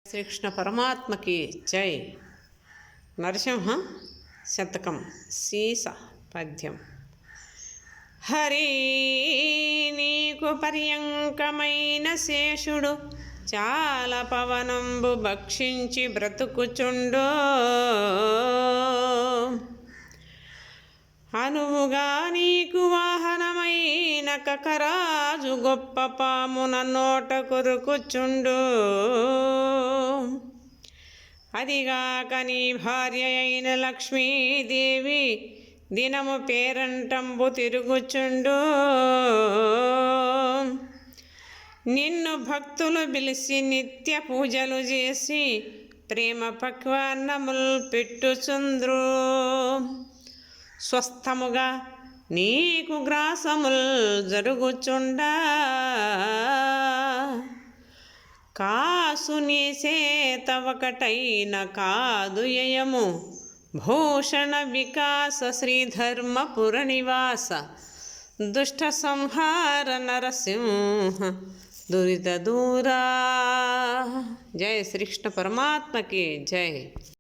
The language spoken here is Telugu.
శ్రీకృష్ణ పరమాత్మకి జై. నరసింహ శతకం సీస పద్యం. హరి నీకు పర్యంకమైన శేషుడు చాలా పవనంబు భక్షించి బ్రతుకుచుండో, అనువుగా నీకు వాహనమైన కకరాజు గొప్ప పామున నోట కొరుకుచుండు. అదిగాక నీ భార్య అయిన లక్ష్మీదేవి దినము పేరంటంబు తిరుగుచుండు. నిన్ను భక్తులు పిలిచి నిత్య పూజలు చేసి ప్రేమ పక్వాన్నముల్ పెట్టుచుంద్రు. స్వస్థముగా నీకు గ్రాసముల్ జరుగుచుండా, కాసుని సేత ఒకటైన కాదు యయము భూషణ వికాస శ్రీధర్మపుర నివాస దుష్ట సంహార నరసింహ దురిత దూరా. జై శ్రీకృష్ణ పరమాత్మకి జై.